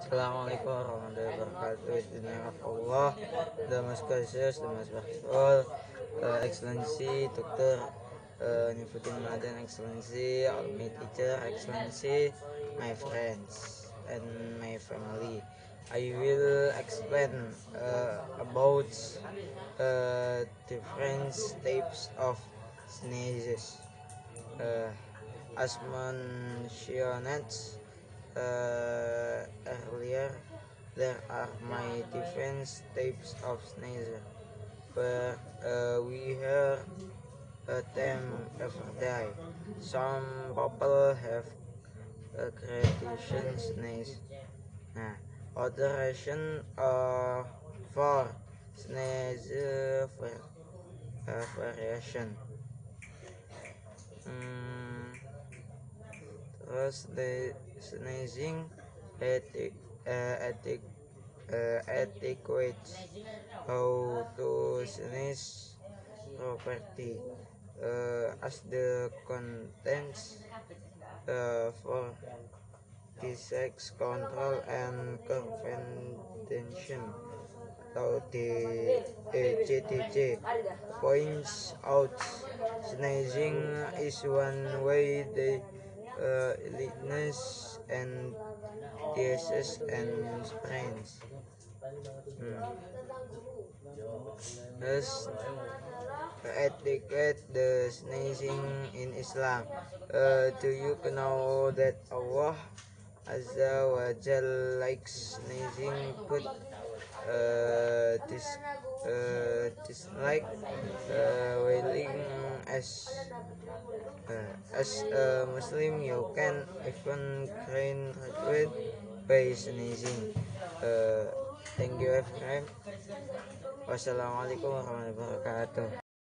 Assalamualaikum warahmatullahi wabarakatuh. In the name of Allah, the most gracious, the most merciful, Excellency Dr. Nifuddin Madan, Excellency, all my teacher, Excellency, my friends, and my family. I will explain about different types of sneezes. As mentioned earlier, there are many different types of sneezes, but we hear them every day. Some people have a gradation sneeze. Nah, other reason for sneeze variation. Terus the sneezing etiquette, how to sneeze property, as the contents for disease control and prevention atau DCTC points out, sneezing is one way the illness and diseases and sprains. Thus, etiquette the sneezing in Islam. Do you know that Allah Azza wa Jal likes sneezing, but dislike wailing? As a Muslim, you can even gain regret by sneezing. Thank you, everyone. Wassalamualaikum warahmatullahi wabarakatuh.